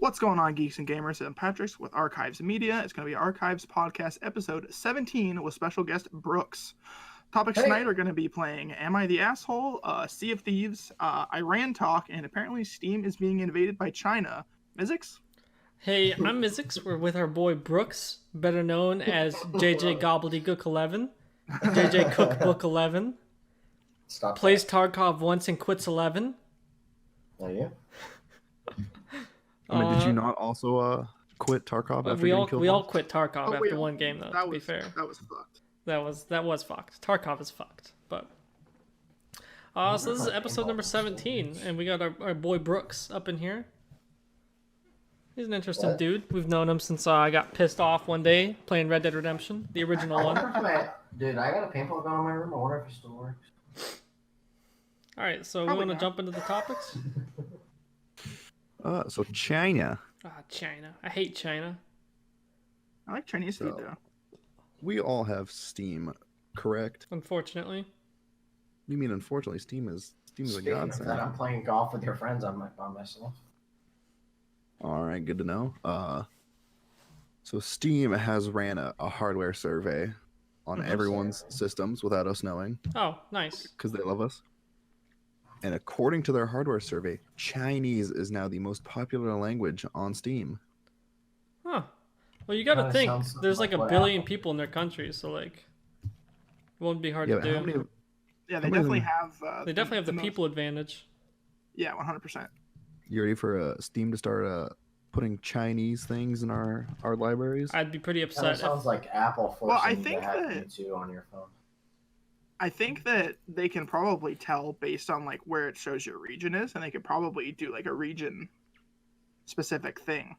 What's going on, geeks and gamers? I'm Patrick's with Archives Media. It's going to be Archives Podcast Episode 17 with special guest Brooks. Topics tonight are going to be playing Am I the Asshole, Sea of Thieves, Iran Talk, and apparently Steam is being invaded by China. Mizzix? Hey, I'm Mizzix. We're with our boy Brooks, better known as JJ Gobbledygook 11, JJ Cookbook 11. Stop. Plays Tarkov once and quits 11. Oh, yeah. I mean, did you not also quit Tarkov after getting killed? We all quit Tarkov after wait, one game, though. To be fair, that was fucked. That was fucked. Tarkov is fucked, but. So this is episode number 17, and we got our boy Brooks up in here. He's an interesting dude. We've known him since I got pissed off one day playing Red Dead Redemption, the original one. Dude, I got a paintball gun in my room. I wonder if it still works. All right, so Probably we want not. to jump into the topics. So China. China. I hate China. I like Chinese food, though. We all have Steam, correct? Unfortunately. You mean unfortunately Steam is a Speaking of godsend. that, I'm playing golf with your friends by myself. All right, good to know. So Steam has ran a hardware survey on everyone's systems without us knowing, Oh, nice. because they love us. And according to their hardware survey, Chinese is now the most popular language on Steam. Huh. Well, you gotta Kinda think, sounds there's like like a what billion Apple- people in their country, so like, it won't be hard Yeah, to but how do. many? Yeah, they How many definitely of have... They definitely have the most- people advantage. Yeah, 100%. You ready for Steam to start putting Chinese things in our libraries? I'd be pretty Kind of upset if sounds like Apple forcing Well, I you think to have that- YouTube on your phone. I think that they can probably tell based on like where it shows your region is, and they could probably do like a region specific thing.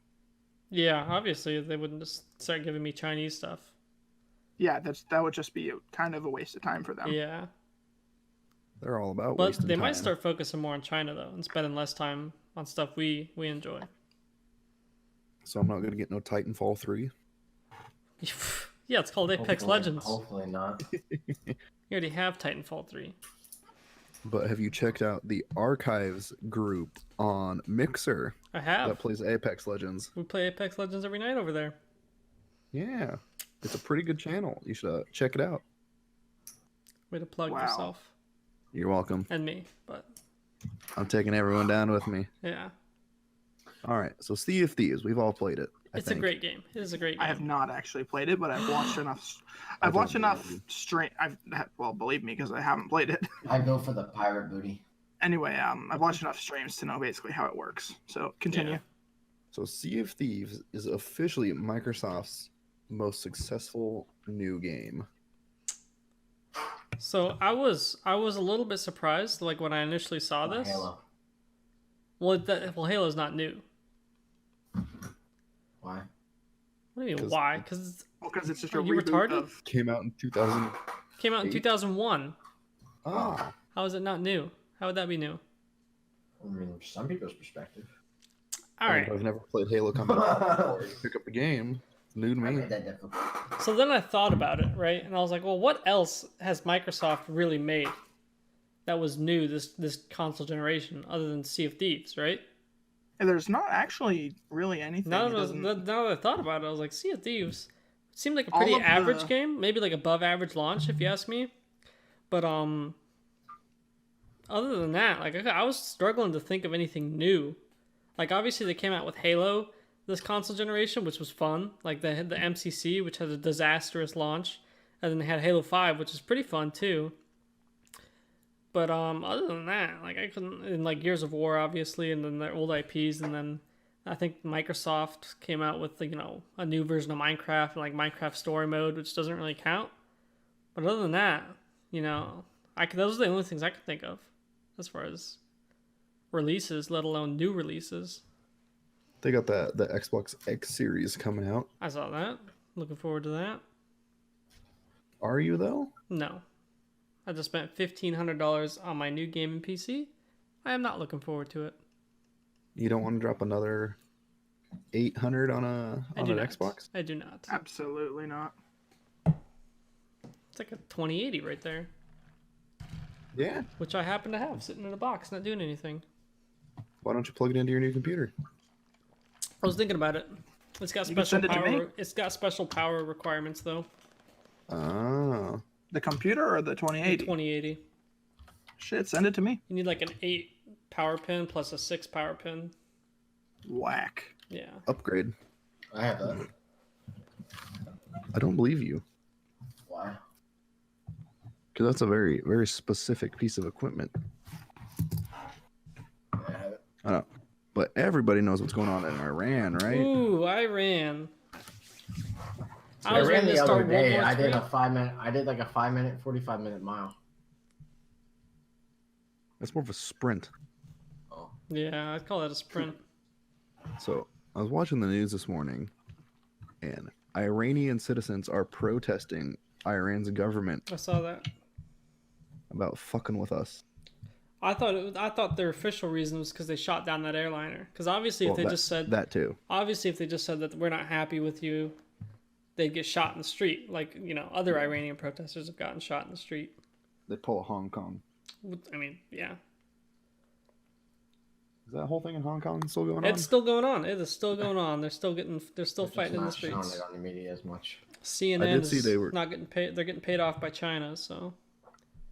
Yeah, obviously they wouldn't just start giving me Chinese stuff. Yeah, that would just be kind of a waste of time for them. Yeah. They're all about But wasting they time. might start focusing more on China though, and spending less time on stuff we enjoy. So I'm not gonna get no Titanfall 3. Yeah, it's called Apex Legends. Hopefully not. You already have Titanfall 3. But have you checked out the Archives group on Mixer I have. that plays Apex Legends? We play Apex Legends every night over there. Yeah, it's a pretty good channel. You should check it out. Way to plug Wow. yourself. You're welcome. And me, but I'm taking everyone down with me. yeah. All right, so Sea of Thieves, we've all played it. I It's think. a great game. It is a great game. I have not actually played it, but I've watched enough. I've don't watched believe enough you. stream. Well, believe me, because I haven't played it. I go for the pirate booty. Anyway, I've watched enough streams to know basically how it works. So continue. Yeah. So Sea of Thieves is officially Microsoft's most successful new game. So I was a little bit surprised, like when I initially saw this. Halo. Well, Halo's not new. Why? What do you mean? 'Cause- Why? Because Well, because it's just a Are you reboot retarded? of. Came out in 2000. it came out in 2001. Oh, How is it not new? How would that be new? I mean, from some people's perspective. All right. I've never played Halo Combat before. You pick up the game. It's new to I me. made that difficult. So then I thought about it, right? And I was like, well, what else has Microsoft really made that was new this console generation other than Sea of Thieves, right? And there's not actually really anything. Now It that, doesn't- now that I thought about it, I was like, Sea of Thieves seemed like a All pretty of the- average game, maybe like above average launch, if you ask me. But other than that, like I was struggling to think of anything new. Like obviously they came out with Halo this console generation, which was fun. Like they had the MCC, which had a disastrous launch, and then they had Halo 5, which is pretty fun too. But other than that, like I couldn't. And like Gears of War, obviously, and then their old IPs, and then I think Microsoft came out with a new version of Minecraft, like Minecraft Story Mode, which doesn't really count. But other than that, those are the only things I could think of as far as releases, let alone new releases. They got the Xbox X series coming out. I saw that. Looking forward to that. Are you though? No. I just spent $1,500 on my new gaming PC. I am not looking forward to it. You don't want to drop another 800 on an not. Xbox? I do not. Absolutely not. It's like a 2080 right there, Yeah. which I happen to have sitting in a box, not doing anything. Why don't you plug it into your new computer? I was thinking about it. It's got You can special send it to me. power. It's got special power requirements though. Oh. The computer or the 2080? 2080. Shit, send it to me. You need like an 8 power pin plus a 6 power pin. Whack. Yeah. Upgrade. I have that. I don't believe you. Why? Because that's a very, very specific piece of equipment. I have it. I don't know. But everybody knows what's going on in Iran, right? Ooh, Iran. I ran the other day. War I did III. a 5 minute. I did like a 5 minute, 45-minute mile. That's more of a sprint. Oh, Yeah, I'd call that a sprint. So I was watching the news this morning, and Iranian citizens are protesting Iran's government I saw that. about fucking with us. I thought their official reason was because they shot down that airliner. Because obviously, if they just said that too. obviously if they just said that we're not happy with you, they'd get shot in the street. Like other Iranian protesters have gotten shot in the street. They pull a Hong Kong. I mean, yeah, Is that whole thing in Hong Kong still going on? it's still going on. It is still going on. They're still just fighting in the not showing streets. it on the media as much. CNN I did see is they were- not getting paid. They're getting paid off by China. So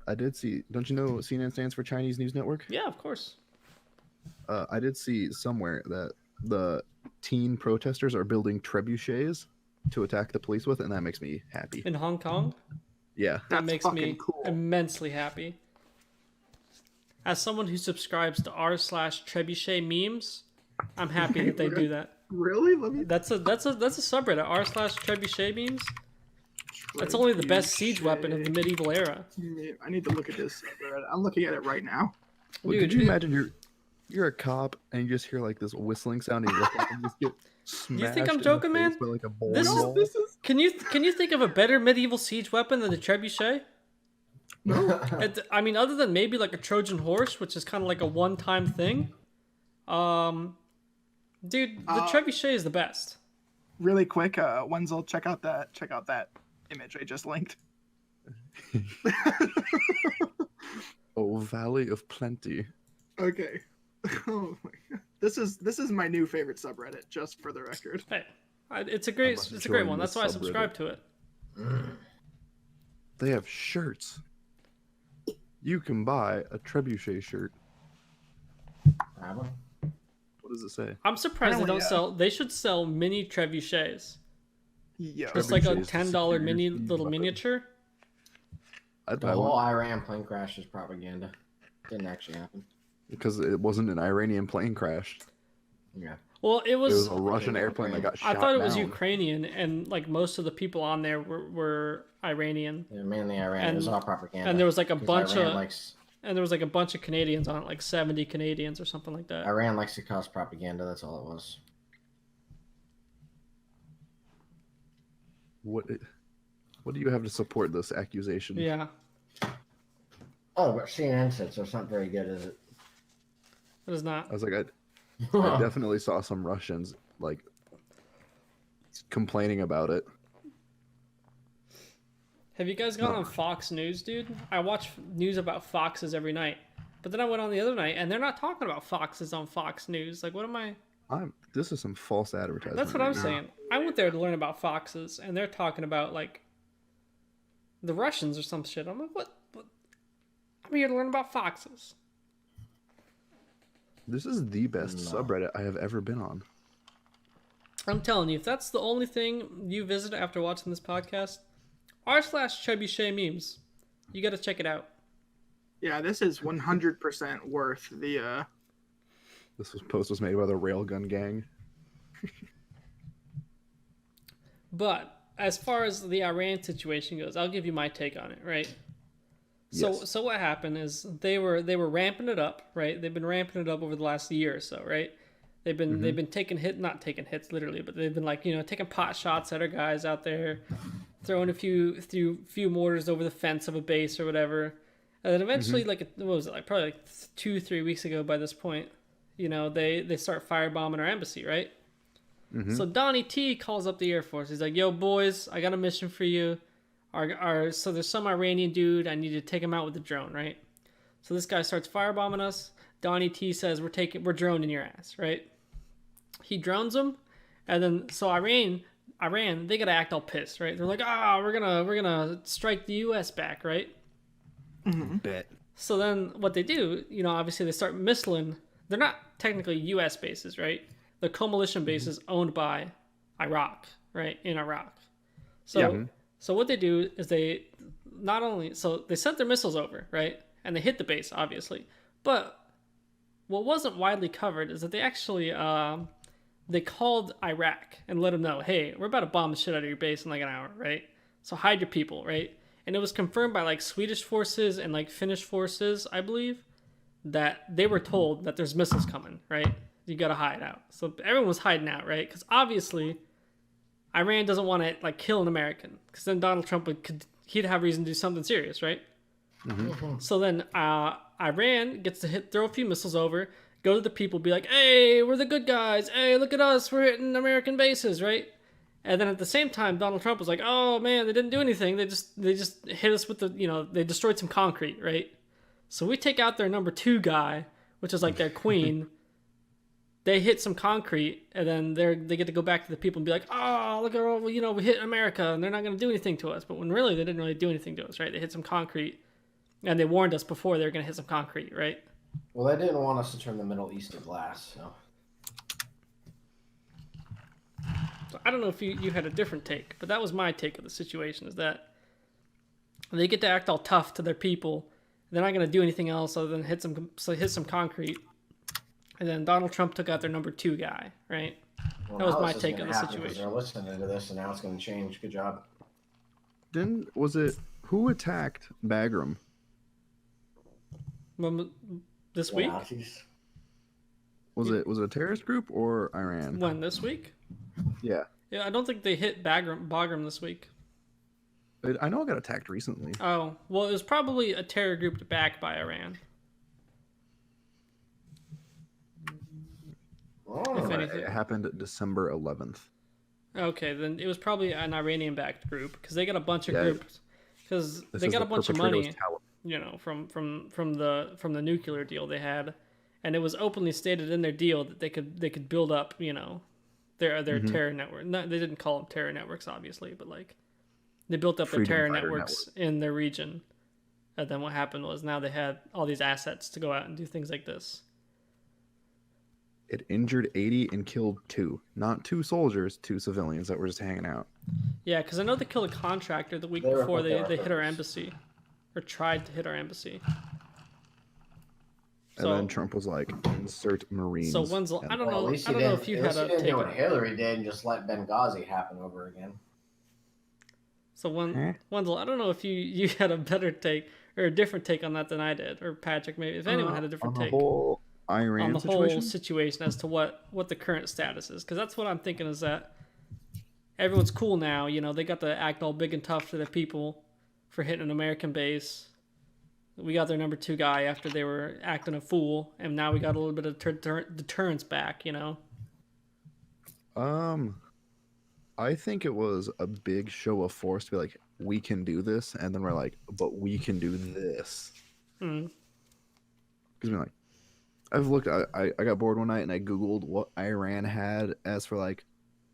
I did see. Don't you know CNN stands for Chinese News Network? yeah, of course. I did see somewhere that the teen protesters are building trebuchets to attack the police with, and that makes me happy. In Hong Kong, Yeah. that That's makes fucking me cool. immensely happy. As someone who subscribes to r/trebuchet memes, I'm happy that they do that. Really? Let me. That's a subreddit, r/trebuchet memes. That's only the best siege weapon of the medieval era. I need to look at this. I'm looking at it right now. Well, Dude, could you it- imagine you're a cop and you just hear like this whistling sound and you look up and just get smashed think I'm in the joking, face man? by, like a bowling This is- ball? This is Can you think of a better medieval siege weapon than the trebuchet? I mean, other than maybe like a Trojan horse, which is kind of like a one-time thing. Dude, the trebuchet is the best. really quick. Wenzel, check out that image I just linked. Oh, Valley of Plenty. Okay. Oh my God. This is my new favorite subreddit, just for the record. Hey, it's a great must it's a great join one. this That's why I subscribe subreddit. to it. They have shirts. You can buy a trebuchet shirt. Have one? What does it say? I'm surprised they Apparently, don't sell. They should sell mini trebuchets. Yo. Just like a Trebuchet's the $10 superior mini siege little weapon. miniature. I'd The buy whole one Iran plane crash is propaganda. Didn't actually happen. because it wasn't an Iranian plane crash. Yeah. Well, it It was. was a Russian airplane that got I shot thought it was down. Ukrainian, and like most of the people on there were Iranian, They're mainly Iran. It was all propaganda. and there was like a 'Cause bunch Iran of likes and there was like a bunch of Canadians on it, like 70 Canadians or something like that. Iran likes to cause propaganda. That's all it was. What do you have to support this accusation? Yeah, Oh, but CNN said so. It's not very good, is it? it is not. I was like, I definitely saw some Russians like complaining about it. Have you guys gone on Fox News, dude? I watch news about foxes every night, but then I went on the other night, and they're not talking about foxes on Fox News. Like, what am I? This is some false advertising. That's what I'm saying. I went there to learn about foxes, and they're talking about like the Russians or some shit. I'm like, what? I'm here to learn about foxes. This is the best subreddit I have ever been on. I'm telling you, if that's the only thing you visit after watching this podcast, r/trebuchet memes, you got to check it out. Yeah, this is 100% worth the. This post was made by the Railgun Gang. But as far as the Iran situation goes, I'll give you my take on it, right? Yes. So what happened is they were ramping it up, right? They've been ramping it up over the last year or so, right? They've been not taking hits literally, but they've been like, taking pot shots at our guys out there, throwing a few mortars over the fence of a base or whatever. And then eventually, what was it, like probably like 2-3 weeks ago by this point, they start firebombing our embassy, right? So Donnie T calls up the Air Force. He's like, "Yo, boys, I got a mission for you. So there's some Iranian dude. I need to take him out with a drone, right?" So this guy starts firebombing us. Donnie T says, "We're droning your ass," right? He drones them, and then so Iran, they gotta act all pissed, right? They're like, we're gonna strike the U.S. back, right? Bet. So then what they do, obviously they start missiling. They're not technically U.S. bases, right? They're coalition bases owned by Iraq, right? In Iraq. So so what they do is they sent their missiles over, right? And they hit the base, obviously. But what wasn't widely covered is that they actually they called Iraq and let them know, hey, we're about to bomb the shit out of your base in like an hour, right? So hide your people, right? And it was confirmed by like Swedish forces and like Finnish forces, I believe, that they were told that there's missiles coming, right? You gotta hide out. So everyone was hiding out, right? Because obviously Iran doesn't want to like kill an American, because then Donald Trump he'd have reason to do something serious, right? So then Iran gets to throw a few missiles over, go to the people, be like, hey, we're the good guys. Hey, look at us. We're hitting American bases, right? And then at the same time, Donald Trump was like, oh, man, they didn't do anything. They just hit us with they destroyed some concrete, right? So we take out their number 2 guy, which is like their queen. They hit some concrete, and then they get to go back to the people and be like, oh, look at we hit America, and they're not going to do anything to us. But when really they didn't really do anything to us, right? They hit some concrete, and they warned us before they were going to hit some concrete, right? Well, they didn't want us to turn the Middle East to glass, so. So I don't know if you had a different take, but that was my take of the situation, is that they get to act all tough to their people. They're not going to do anything else other than hit some concrete. And then Donald Trump took out their number 2 guy, right? Well, that was my take of the situation. They're listening to this, and now it's going to change. Good job. Who attacked Bagram? This week? Nazis. Was it a terrorist group or Iran? When, this week? Yeah. Yeah, I don't think they hit Bagram this week. I know I got attacked recently. Oh, well, it was probably a terror group backed by Iran. Oh, If anything. It happened December 11th. Okay, then it was probably an Iranian-backed group, because they got a bunch of Yeah. groups. Because they got a bunch of money, Taliban. from the nuclear deal they had, and it was openly stated in their deal that they could build up, their terror network. No, they didn't call them terror networks, obviously, but like they built up their terror networks in their region. And then what happened was now they had all these assets to go out and do things like this. It injured 80 and killed 2. Not 2 soldiers, 2 civilians that were just hanging out. Yeah, because I know they killed a contractor the week before they hit our embassy. Or tried to hit our embassy. And then Trump was like, insert Marines. So Wenzel, I don't know if you had a take do on what it. Hillary did and just let Benghazi happen over again. So Wenzel, I don't know if you had a better take or a different take on that than I did, or Patrick, maybe if anyone had a different take whole Iran on the situation? whole situation as to what the current status is, because that's what I'm thinking, is that everyone's cool now. They got to act all big and tough to their people for hitting an American base. We got their number 2 guy after they were acting a fool, and now we got a little bit of deterrence back. I think it was a big show of force to be like, we can do this, and then we're like, but we can do this. Because like, I've looked. I got bored one night and I googled what Iran had as for like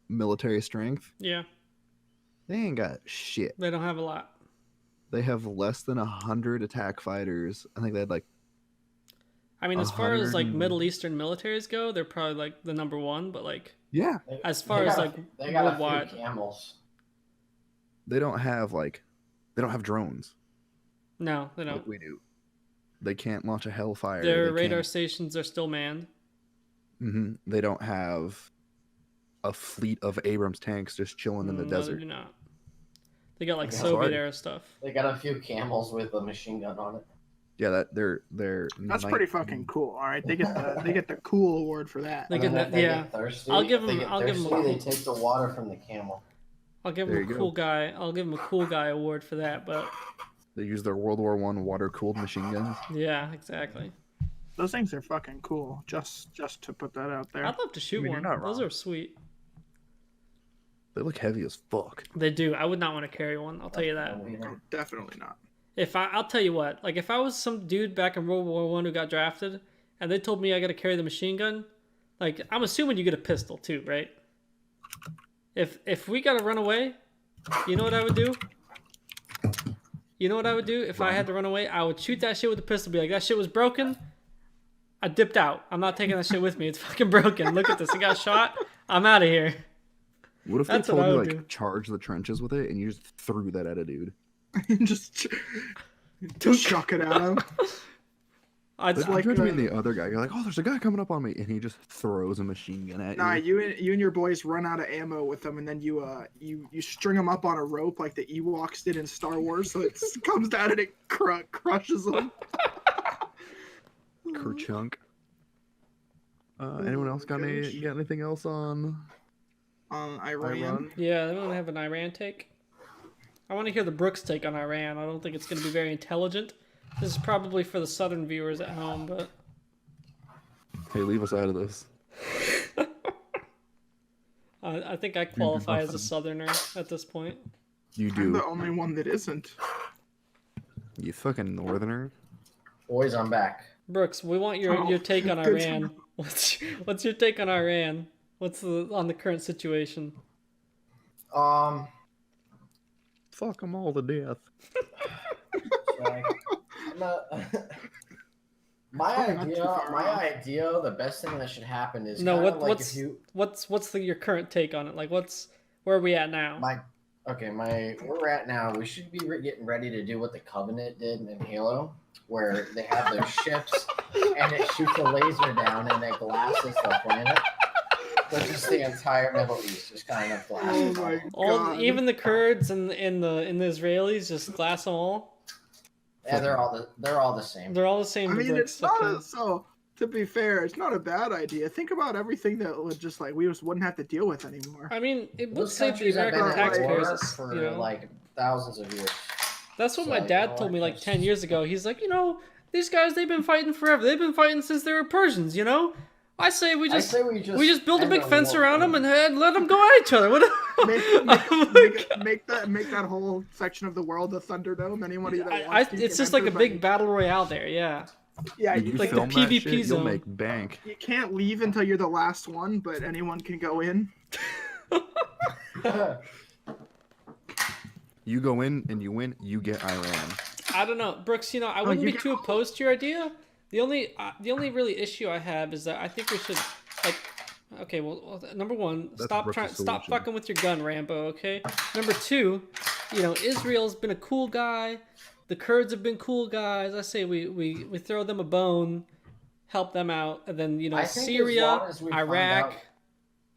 military strength. Yeah, they ain't got shit. They don't have a lot. They have less than 100 attack fighters. I think they had like. I mean, as far as like Middle Eastern militaries go, they're probably like the number 1. But like, yeah, as far as like they got worldwide, a few camels. They don't have drones. No, they don't. Like we do. They can't launch a Hellfire. Their radar stations are still manned. They don't have a fleet of Abrams tanks just chilling in the desert. They do not. They got like Soviet era stuff. They got a few camels with a machine gun on it. Yeah, they're. That's pretty fucking cool. All right, they get the cool award for that. They get that. Yeah, I'll give them. They take the water from the camel. I'll give them a cool guy. I'll give them a cool guy award for that. But they use their World War I water-cooled machine guns. Yeah, exactly. Those things are fucking cool. Just to put that out there. I'd love to shoot one. Those are sweet. They look heavy as fuck. They do. I would not want to carry one. I'll tell you that. Oh, definitely not. I'll tell you what. Like if I was some dude back in World War I who got drafted, and they told me I got to carry the machine gun, Like, I'm assuming you get a pistol too, right? If we gotta run away, you know what I would do? You know what I would do if I had to run away? I would shoot that shit with a pistol. Be like, that shit was broken. I dipped out. I'm not taking that shit with me. It's fucking broken. Look at this. It got shot. I'm out of here. What if That's they what told I you would like do. charge the trenches with it and you just threw that at a dude? Just chuck it at him. I'd Like, like, judge me and the other guy. You're like, oh, there's a guy coming up on me, and he just throws a machine gun at Nah, you. you and your boys run out of ammo with them, and then you string them up on a rope like the Ewoks did in Star Wars, so it comes down and it crushes them. Kerchunk. Anyone else got anything else on Iran. Yeah, they want to have an Iran take. I want to hear the Brooks take on Iran. I don't think it's going to be very intelligent. This is probably for the southern viewers at home, but Hey, leave us out of this. I think I qualify as a southerner at this point. You I'm the do. only one that isn't. You fucking northerner. Boys, I'm back. Brooks, we want your take on good to Iran. What's your take on Iran? What's on the current situation? Fuck them all to death. Like, my idea, the best thing that should happen is No, kinda what's your current take on it? Like, where are we at now? where we're at now. We should be getting ready to do what the Covenant did in Halo, where they have their ships and it shoots a laser down and it glasses the planet. So just the entire Middle East just kind of glasses. Oh my All God. even the Kurds and the Israelis just glass them all. Yeah, they're all the same. They're all the same. I to mean, Brooks, it's not okay. so. To be fair, it's not a bad idea. Think about everything that would just like we just wouldn't have to deal with anymore. I mean, it would Those save the countries have been American at taxpayers. war for You know, like thousands of years. that's what so, my you dad know told me what, like that's 10 years ago. He's like, these guys, they've been fighting forever. They've been fighting since they were Persians. I say we just build a end big the fence war. around them and let them go at each other. What? Make that whole section of the world a Thunderdome. Anybody that I, wants to it's can just like a enter, big but battle royale there. Yeah. yeah. If you like the film that PvP shit, zone. you'll make bank. You can't leave until you're the last one, but anyone can go in. You go in and you win, you get Iran. I don't know, Brooks. I wouldn't you be get too all- opposed to your idea. The only really issue I have is that I think we should like. Okay, well, number one, That's stop Brooks' stop solution. fucking with your gun, Rambo. Okay. Number two, Israel's been a cool guy. The Kurds have been cool guys. I say we throw them a bone, help them out, and then I think as Syria, long as we find Iraq, out-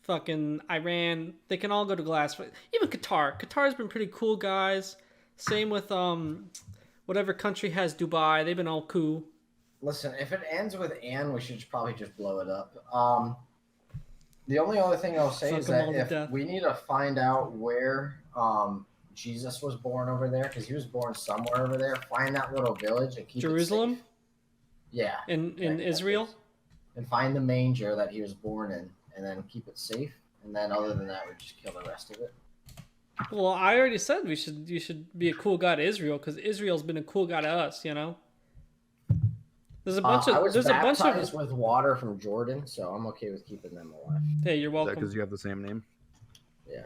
fucking Iran, they can all go to glass. Even Qatar. Qatar's been pretty cool guys. Same with whatever country has Dubai. They've been all cool. Listen, if it ends with "and," we should probably just blow it up. The only other thing I'll say Fuck is 'em all that to if death. we need to find out where Jesus was born over there, because he was born somewhere over there, find that little village and keep Jerusalem it safe. Yeah. in Yeah, Israel. and find the manger that he was born in, and then keep it safe. And then, other than that, we just kill the rest of it. Well, I already said you should be a cool guy to Israel because Israel's been a cool guy to us. There's a bunch I was of baptized with water from Jordan, so I'm okay with keeping them alive. Hey, you're Is that welcome. because you have the same name? Yeah,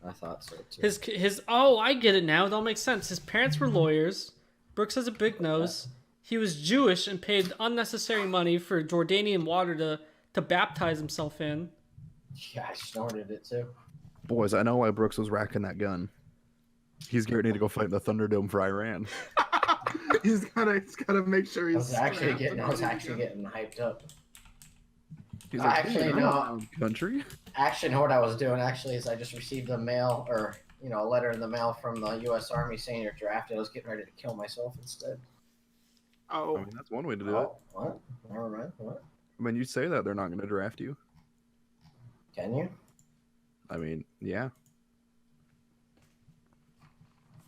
I thought so too. His I get it now. It all makes sense. His parents were lawyers. Brooks has a big nose. He was Jewish and paid unnecessary money for Jordanian water to baptize himself in. Yeah, I snorted it too. Boys, I know why Brooks was racking that gun. He's getting ready to go fight in the Thunderdome for Iran. he's gotta make sure I he's. was actually strapped and getting hyped up. He's I actually "Hey, I'm know- out of country. Actually, know what I was doing actually is I just received a mail or a letter in the mail from the U.S. Army saying you're drafted. I was getting ready to kill myself instead. Oh, I mean, that's one way to do it. Oh, what? Never mind. What? I mean, you say that they're not going to draft you. Can you? I mean, yeah.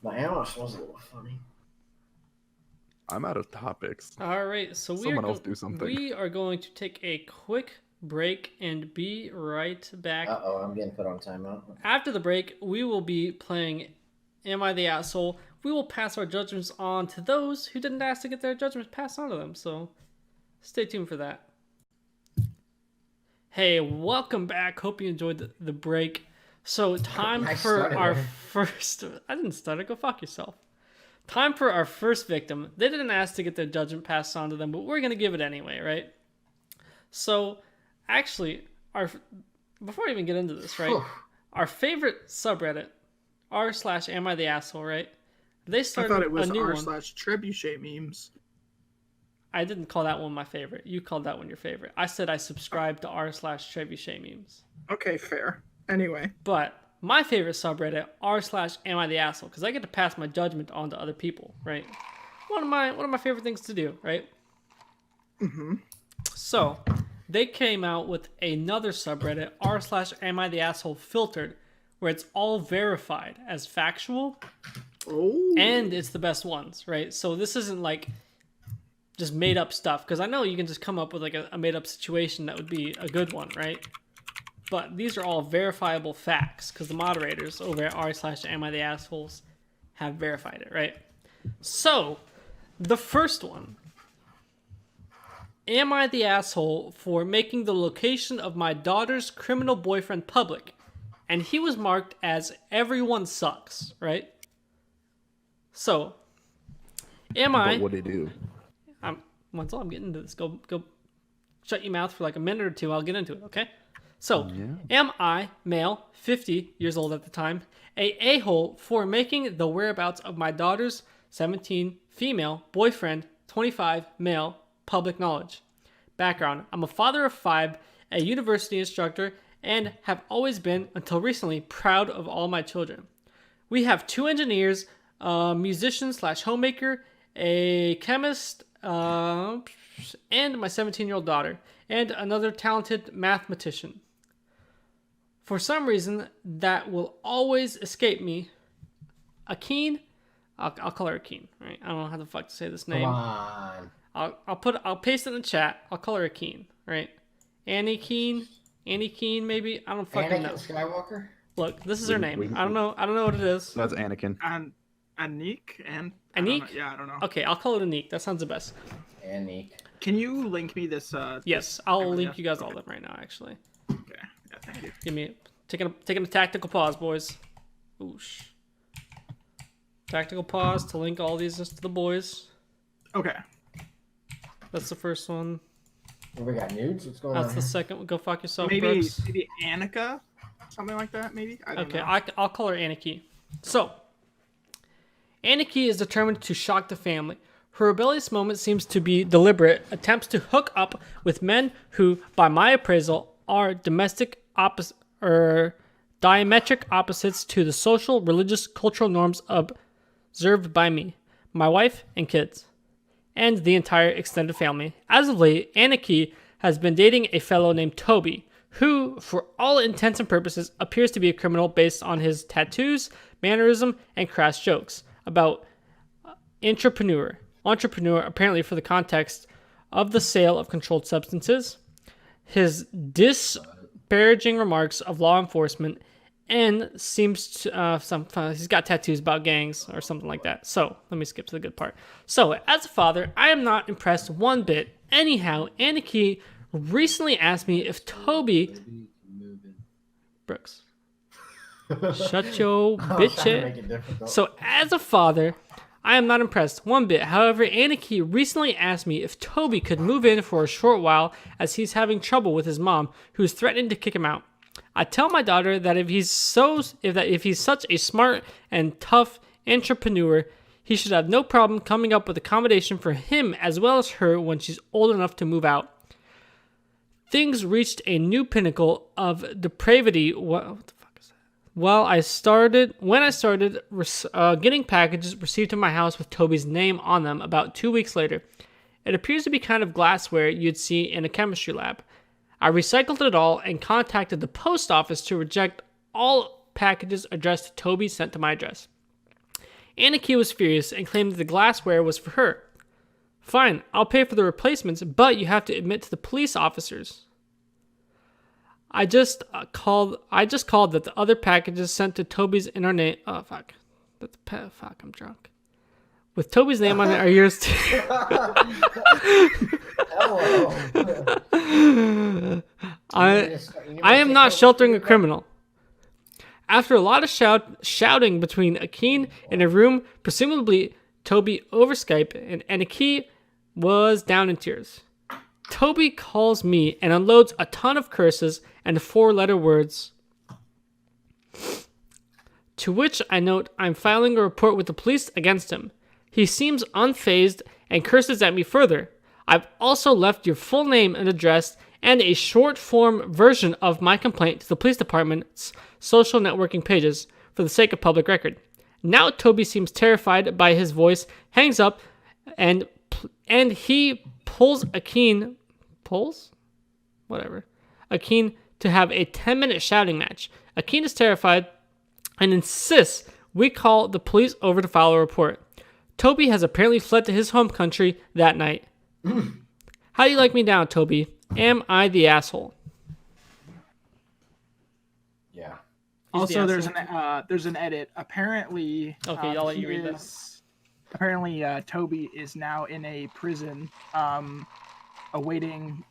My analyst was a little funny. I'm out of topics. All right, so Someone else do something. We are going to take a quick break and be right back. Uh-oh, I'm getting put on timeout. After the break, we will be playing Am I the Asshole? We will pass our judgments on to those who didn't ask to get their judgments passed on to them. So stay tuned for that. Hey, welcome back. Hope you enjoyed the break. So, time Nice for stutter our there. first. I didn't stutter. Go fuck yourself. Time for our first victim. They didn't ask to get their judgment passed on to them, but we're gonna give it anyway, right? So, actually, before I even get into this, right? Our favorite subreddit, r/am I the asshole, right? They I started thought it was a new one. r/trebuchet memes. I didn't call that one my favorite. You called that one your favorite. I said I subscribed to r/trebuchet memes. Okay, fair. Anyway, But my favorite subreddit, r/am I the asshole, because I get to pass my judgment on to other people, right? One of my favorite things to do, right? mm-hmm. So they came out with another subreddit, r/am I the asshole filtered, where it's all verified as factual, Oh, and it's the best ones, right? So this isn't like just made up stuff, because I know you can just come up with like a made up situation that would be a good one, right? But these are all verifiable facts because the moderators over at r/am I the assholes have verified it, right? So the first one: am I the asshole for making the location of my daughter's criminal boyfriend public? And he was marked as everyone sucks, right? So, am I? But what did he do? Once I'm getting into this, go shut your mouth for like a minute or two. I'll get into it, okay? So, am I, male, 50 years old at the time, a-hole for making the whereabouts of my daughter's 17 female boyfriend, 25 male, public knowledge? Background: I'm a father of 5, a university instructor, and have always been, until recently, proud of all my children. We have 2 engineers, a musician/homemaker, a chemist, and my 17-year-old daughter, and another talented mathematician. For some reason that will always escape me, Akeen, I'll call her Akeen, right? I don't know how the fuck to say this name. Come on. I'll paste it in the chat. I'll call her Akeen, right? Annie Keen, maybe. I don't fucking know. Anakin Skywalker? Look, this is her name. I don't know what it is. That's Anakin. and Anik and Anik? I don't know. Okay, I'll call it Anik. That sounds the best. Anik. Can you link me this? Yes, I'll link you guys all of them right now. Actually, Okay. Yeah, thank you. give me taking a tactical pause, boys. Oosh. Tactical pause to link all these to the boys. Okay. That's the first one. What, we got nudes? What's going That's on the here? second one. Go fuck yourself, Maybe Brooks. Annika, something like that. Maybe. I don't Okay, know. I'll call her Aniki. So, Aniki is determined to shock the family. Her rebellious moment seems to be deliberate attempts to hook up with men who, by my appraisal, are diametric opposites to the social, religious, cultural norms observed by me, my wife, and kids, and the entire extended family. As of late, Aniki has been dating a fellow named Toby, who, for all intents and purposes, appears to be a criminal based on his tattoos, mannerism, and crass jokes about entrepreneur, apparently for the context of the sale of controlled substances, his disparaging remarks of law enforcement, and seems to he's got tattoos about gangs or something like that. So let me skip to the good part. So as a father, I am not impressed one bit. Anyhow, Aniki recently asked me if Toby Brooks, shut your I was trying to bitch. make it difficult. So as a father, I am not impressed one bit. However, Aniki recently asked me if Toby could move in for a short while as he's having trouble with his mom, who's threatening to kick him out. I tell my daughter that if he's such a smart and tough entrepreneur, he should have no problem coming up with accommodation for him as well as her when she's old enough to move out. Things reached a new pinnacle of depravity. What the fuck is that? When I started getting packages received to my house with Toby's name on them about 2 weeks later. It appears to be kind of glassware you'd see in a chemistry lab. I recycled it all and contacted the post office to reject all packages addressed to Toby sent to my address. Aniki was furious and claimed that the glassware was for her. Fine, I'll pay for the replacements, but you have to admit to the police officers. I just called that the other packages sent to Toby's in our name. Oh fuck, fuck, I'm drunk. With Toby's name on it are yours too. Hello. I am not sheltering a criminal. After a lot of shouting between Akin in a room, presumably Toby over Skype, and Akin was down in tears. Toby calls me and unloads a ton of curses and 4-letter words. To which I note I'm filing a report with the police against him. He seems unfazed and curses at me further. I've also left your full name and address and a short form version of my complaint to the police department's social networking pages for the sake of public record. Now Toby seems terrified by his voice, hangs up, and he pulls Akin to have a 10-minute shouting match. Akin is terrified and insists we call the police over to file a report. Toby has apparently fled to his home country that night. How do you like me now, Toby? Am I the asshole? Yeah. Also, there's an edit. Apparently, okay, I'll let you read this. Apparently, Toby is now in a prison, awaiting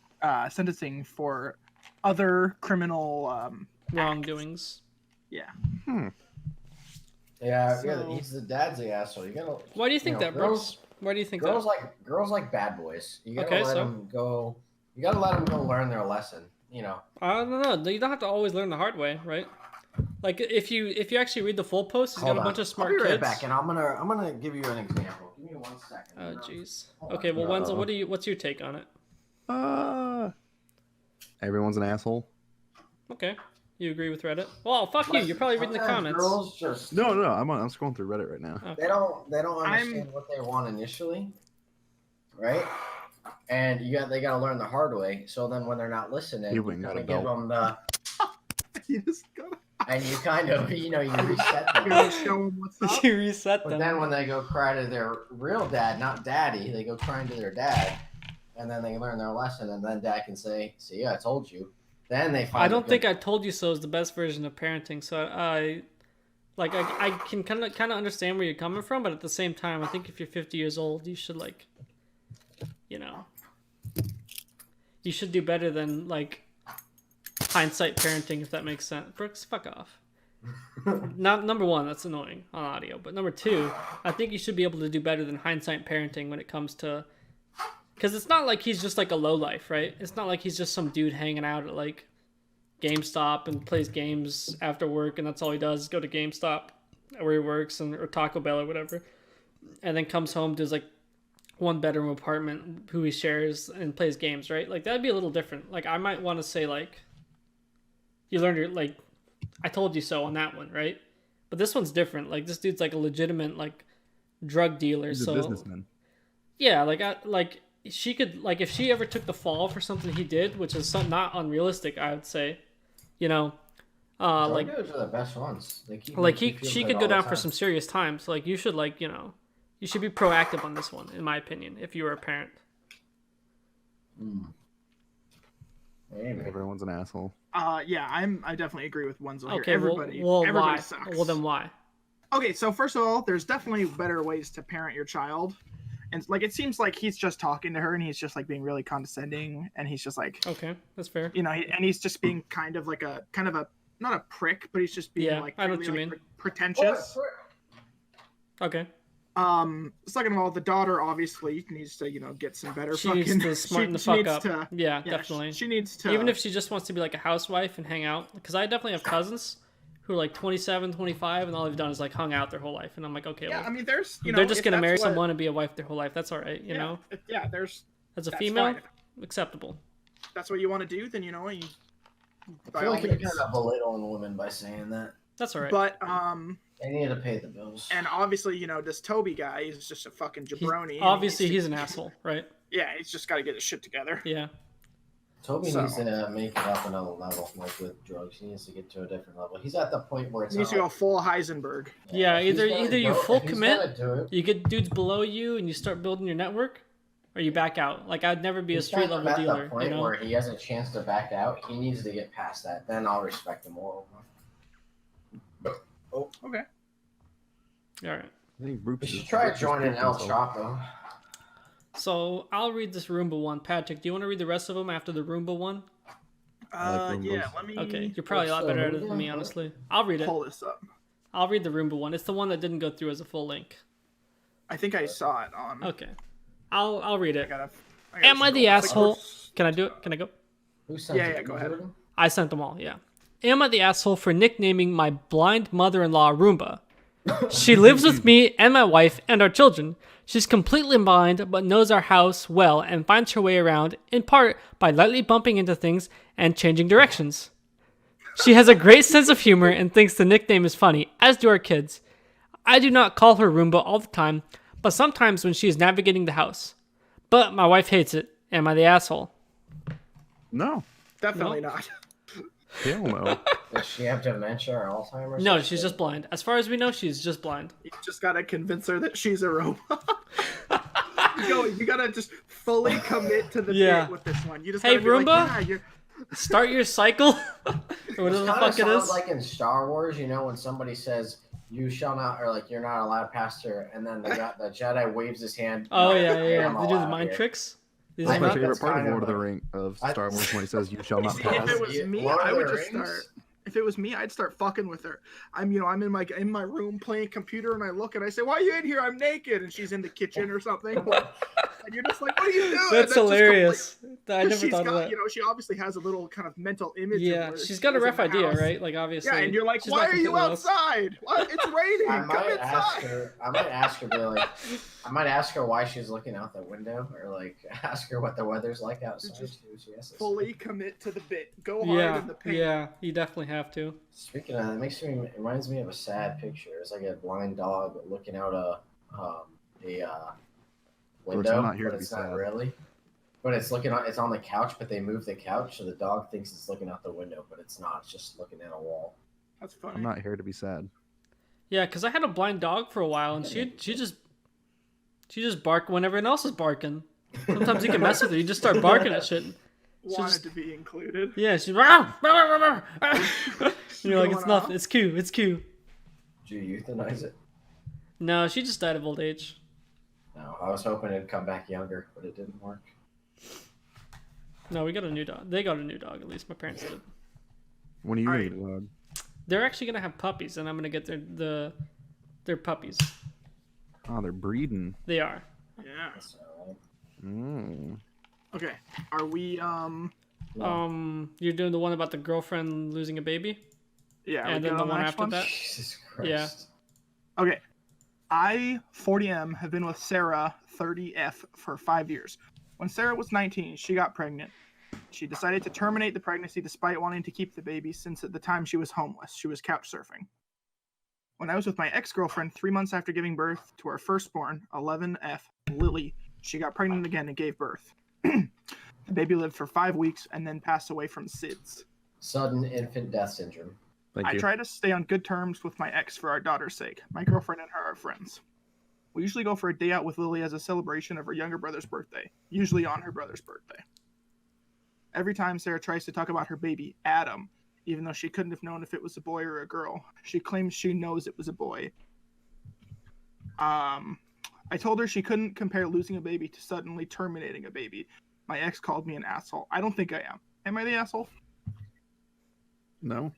sentencing for other criminal wrongdoings. Yeah. Yeah, So- he's the dad's the asshole. You gotta. Why do you think that, Brooks? Why do you think that? Girls like bad boys. You gotta Okay, let so- them go. You gotta let them go learn their lesson. You know. I don't know. You don't have to always learn the hard way, right? Like if you actually read the full post, he's got a bunch of smart I'll be right kids. back, and I'm gonna give you an example. Give me 1 second. Oh jeez. Okay, well, Wenzel, what's your take on it? Everyone's an asshole. Okay, you agree with Reddit? Well, fuck you. You're probably reading the Sometimes comments. Girls just No, I'm scrolling through Reddit right now. they don't understand what they want initially, right? And they gotta learn the hard way. So then when they're not listening, You you ain't kind gotta of give go. them the, You just gotta and you kind of you reset them. show him what's up. You reset But them. then when they go cry to their real dad, not daddy, they go crying to their dad, and then they learn their lesson, and then dad can say, "See, I told you." Then they find. I don't think I told you so is the best version of parenting. So I can kind of understand where you're coming from, but at the same time, I think if you're 50 years old, you should you should do better than hindsight parenting, if that makes sense. Brooks, fuck off. Number one, that's annoying on audio, but number two, I think you should be able to do better than hindsight parenting when it comes to, because it's not like he's just a lowlife, right? It's not like he's just some dude hanging out at GameStop and plays games after work, and that's all he does is go to GameStop where he works or Taco Bell or whatever, and then comes home to his 1-bedroom apartment who he shares and plays games, right? That'd be a little different. I might want to say you learned your I told you so on that one, right? But this one's different. This dude's a legitimate drug dealer. He's a businessman. Yeah, she could if she ever took the fall for something he did, which is not unrealistic, I would say, Drug dealers are the best ones. They keep she could go down for some serious times. You should you should be proactive on this one, in my opinion, if you were a parent. Everyone's an asshole. Yeah, I definitely agree with Wenzel here. Okay, Everybody why? sucks. Well, then why? Okay, so first of all, there's definitely better ways to parent your child. And it seems like he's just talking to her and he's just being really condescending and he's just Okay, that's fair. And he's just being kind of a not a prick, but he's just being I know what you mean. pretentious. Okay. Second of all, the daughter obviously needs to, get some better She fucking needs to smarten the fuck up. To, yeah, definitely. She needs to, even if she just wants to be a housewife and hang out, because I definitely have cousins who are 27, 25, and all they've done is hung out their whole life, and I'm okay. Yeah, well, I mean, there's they're just gonna marry someone and be a wife their whole life. That's all right, you know. Yeah, as a that's female, fine. acceptable. That's what you want to do, then you I feel like you're kind of belittling women by saying that. That's all right. But They need to pay the bills. and obviously, this Toby guy is just a fucking jabroni. Obviously, he's an asshole, right? Yeah, he's just got to get his shit together. Yeah. Toby needs to make it up another level, with drugs. He needs to get to a different level. He's at the point where it's He needs to go full Heisenberg. Yeah, if he's either gonna you do it- full if he's commit, gonna do it, you get dudes below you, and you start building your network, or you back out. I'd never be a he's street kind of level at dealer, the point you know. where he has a chance to back out. He needs to get past that. Then I'll respect him more. Oh, okay. All right. I think Brooks You should is- try Brooks is joining proving El himself. Chapo. So I'll read this Roomba one. Patrick, do you want to read the rest of them after the Roomba one? like Yeah, Roombas. let me Okay, you're probably a lot better at it than me, honestly. I'll read it. pull this up. I'll read the Roomba one. It's the one that didn't go through as a full link. I think I saw it on. Okay, I'll read I it. gotta Am I the scroll. It's like asshole? first- Can I do it? Can I go? Who sent Yeah, it? yeah, You go ahead. heard him? I sent them all, yeah. Am I the asshole for nicknaming my blind mother-in-law Roomba? She lives with me and my wife and our children. She's completely blind but knows our house well and finds her way around, in part by lightly bumping into things and changing directions. She has a great sense of humor and thinks the nickname is funny, as do our kids. I do not call her Roomba all the time, but sometimes when she is navigating the house. But my wife hates it. Am I the asshole? No, Definitely No. not. hell no. Does she have dementia or Alzheimer's? No, or she's something? just blind. As far as we know, she's just blind. You just gotta convince her that she's a robot. You gotta just fully commit to the Yeah. bit with this one. You just Hey, gotta be like, Roomba? yeah, you're... Start your cycle, or whatever the Kind fuck of it sounds is. like in Star Wars, you know, when somebody says "you shall not," or like "you're not allowed past her," and then the Jedi waves his hand. Oh "No, yeah, I yeah. am They do the allowed mind here." tricks. These I are That's my think not- favorite part of kind Lord of of the a- Ring of I- Star Wars when he says, "You shall not See, pass." if it was me, Lord of I the would just Rings? start. If it was me, I'd start fucking with her. I'm in my room playing computer, and I look and I say, "Why are you in here? I'm naked," and she's in the kitchen or something. And you're just like, "What are you doing?" That's just hilarious. I never she's thought got, of that. she obviously has a little kind of mental image. Yeah, of where she's she got a is in rough the idea, house. right? Like obviously. Yeah, and you're like, she's "Why not are you completely lost. outside? What? It's raining. I Come might ask inside." her. I might ask her, be like, I might ask her why she's looking out the window, or like ask her what the weather's like outside. Just See what she has to say. Fully commit to the bit. Go hard Yeah, in the paint. yeah. You definitely have to. Speaking of that, it reminds me of a sad picture. It's like a blind dog looking out a window, not here but to be it's not sad. really. But it's it's on the couch, but they move the couch, so the dog thinks it's looking out the window, but it's not. It's just looking at a wall. That's funny. I'm not here to be sad. Yeah, because I had a blind dog for a while, and she just bark when everyone else is barking. Sometimes you can mess with her. You just start barking at shit. Wanted just- to be included. Yeah, she's. And you're like, it's Going nothing. off. It's cute. It's cute. Did you euthanize it? No, she just died of old age. No, I was hoping it'd come back younger, but it didn't work. No, we got a new dog. They got a new dog. At least my parents did. When are you Alright. gonna get a dog? They're actually gonna have puppies, and I'm gonna get their puppies. Oh, they're breeding. They are. Yeah. So, Mm. Okay. Are we no. You're doing the one about the girlfriend losing a baby, yeah, and we then good the on one next after that. Jesus Christ. Yeah. Okay. I, 40M, have been with Sarah, 30F, for 5 years. When Sarah was 19, she got pregnant. She decided to terminate the pregnancy despite wanting to keep the baby since at the time she was homeless. She was couch surfing. When I was with my ex-girlfriend 3 months after giving birth to our firstborn, 11F, Lily, she got pregnant again and gave birth. The baby lived for 5 weeks and then passed away from SIDS. Sudden infant death syndrome. Thank I you. try to stay on good terms with my ex for our daughter's sake. My girlfriend and her are friends. We usually go for a day out with Lily as a celebration of her younger brother's birthday, usually on her brother's birthday. Every time Sarah tries to talk about her baby, Adam, even though she couldn't have known if it was a boy or a girl, she claims she knows it was a boy. I told her she couldn't compare losing a baby to suddenly terminating a baby. My ex called me an asshole. I don't think I am. Am I the asshole? No.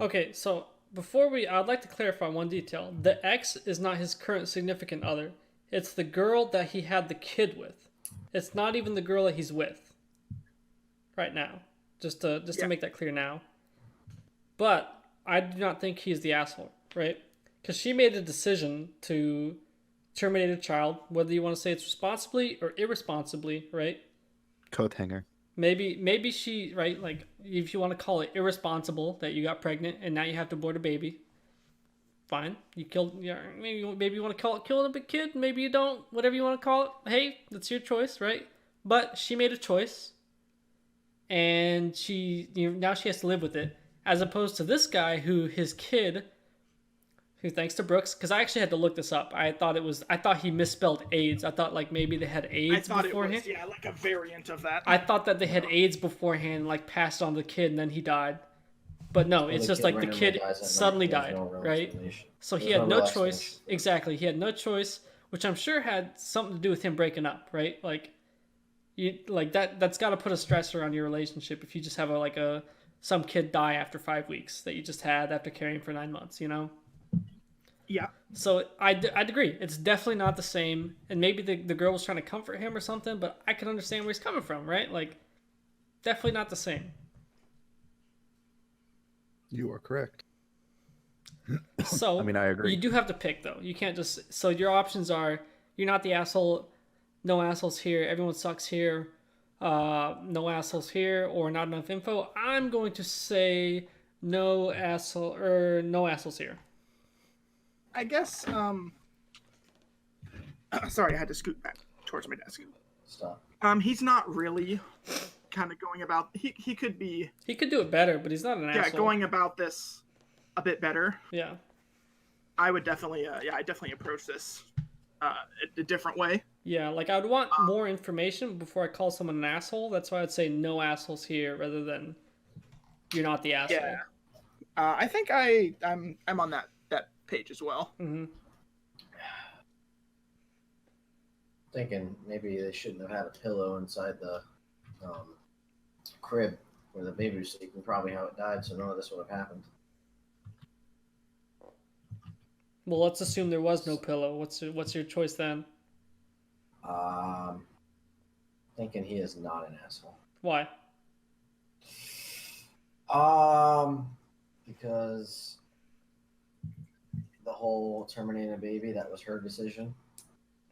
Okay, so I'd like to clarify one detail. The ex is not his current significant other. It's the girl that he had the kid with. It's not even the girl that he's with right now. Just to make that clear now. But I do not think he's the asshole, right? Because she made a decision to terminate a child, whether you want to say it's responsibly or irresponsibly, right? Coat hanger. Maybe she, right, like, if you want to call it irresponsible that you got pregnant and now you have to abort a baby, fine. You killed, yeah, maybe you want to call it killing a kid, maybe you don't, whatever you want to call it. Hey, that's your choice, right? But she made a choice, and now she has to live with it, as opposed to this guy his kid, who, thanks to Brooks, because I actually had to look this up. I thought he misspelled AIDS. I thought like maybe they had AIDS I thought beforehand. it was, yeah, like a variant of that. I thought that they had AIDS beforehand, like passed on to the kid, and then he died. But no, it's just like the randomly kid dies at night. suddenly There's died, no real right? explanation. So he There's had no no real choice. explanation. Exactly, he had no choice, which I'm sure had something to do with him breaking up, right? Like, You like that's got to put a stressor on your relationship if you just have some kid die after 5 weeks that you just had after carrying for 9 months, you know? Yeah. So I'd agree. It's definitely not the same. And maybe the girl was trying to comfort him or something, but I can understand where he's coming from, right? Like, definitely not the same. You are correct. So I mean, I agree. You do have to pick, though. You can't just. So your options are you're not the asshole, no assholes here, everyone sucks here, no assholes here, or not enough info. I'm going to say no asshole or no assholes here. I guess. Sorry, I had to scoot back towards my desk. Stop. He's not really kind of going about. He could be. He could do it better, but he's not an asshole. Yeah, going about this a bit better. Yeah. I would definitely. I definitely approach this a different way. Yeah, like I would want more information before I call someone an asshole. That's why I'd say no assholes here, rather than you're not the asshole. Yeah. I think I'm on that page as well. Mm-hmm. Thinking maybe they shouldn't have had a pillow inside the crib where the baby was sleeping. Probably how it died, so none of this would have happened. Well, let's assume there was no pillow. What's your choice then? Thinking he is not an asshole. Why? Because the whole terminating a baby, that was her decision.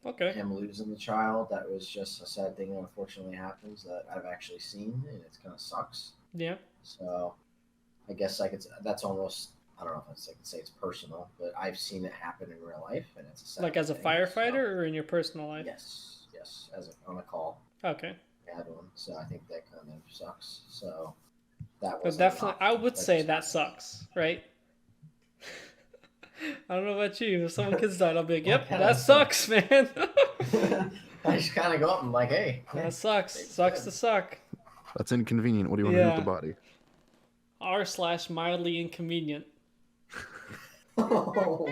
Okay. Him losing the child, that was just a sad thing that unfortunately happens that I've actually seen, and it kind of sucks. Yeah. So I guess that's almost, I don't know if I can say it's personal, but I've seen it happen in real life, and it's a sad Like as a thing, firefighter so. or in your personal life? Yes, on a call. Okay. I had one, so I think that kind of sucks. So that But was definitely, I would say that sucks, right? I don't know about you. If someone kids died, I'll be like, yep, that sucks, man. I just kind of go up and like, hey. That sucks. Sucks to suck. That's inconvenient. What do you want to do with the body? r/mildly inconvenient. Oh.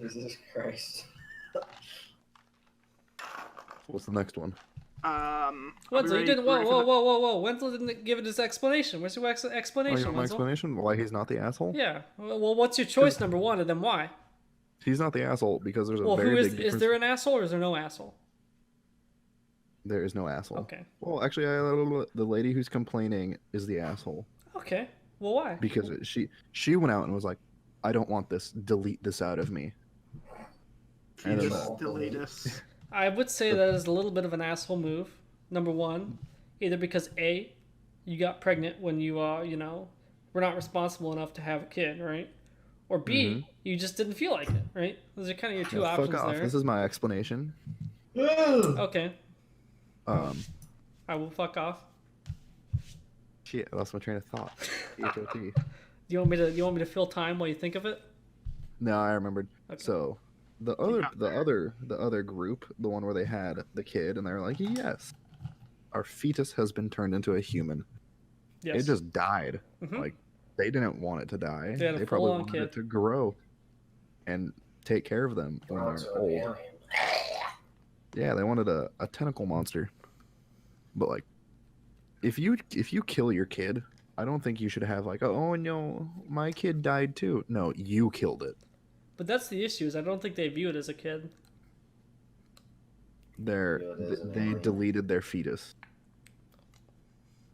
Jesus Christ. What's the next one? Wenzel, you didn't. Whoa. Wenzel didn't give it his explanation. Where's your Oh, explanation, you want my Wenzel? explanation? Why he's not the asshole? Yeah. Well, what's your choice number one, and then why? He's not the asshole because there's a Well, very who is? big difference. Is there an asshole or is there no asshole? There is no asshole. Okay. Well, actually, the lady who's complaining is the asshole Okay. Well, why? because she went out and was like, "I don't want this. Delete this out of me." And then Jesus, delete us. I would say that is a little bit of an asshole move. Number one, either because A, you got pregnant when you were not responsible enough to have a kid, right? Or B, you just didn't feel like it, right? Those are kind of your two options fuck off. there. This is my explanation. Okay. I will fuck off. Shit, I lost my train of thought. H-O-T. Do you want me to fill time while you think of it? No, I remembered. Okay. So the other group, the one where they had the kid, and they were like, "Yes, our fetus has been turned into a human." Yes. It just died. Mhm. Like they didn't want it to die. They had a They probably full-on wanted kid. it to grow and take care of them when they're old. Yeah, they wanted a tentacle monster. But like, if you kill your kid, I don't think you should have like, "Oh no, my kid died too." No, you killed it. But that's the issue, is I don't think they view it as a kid. They deleted their fetus.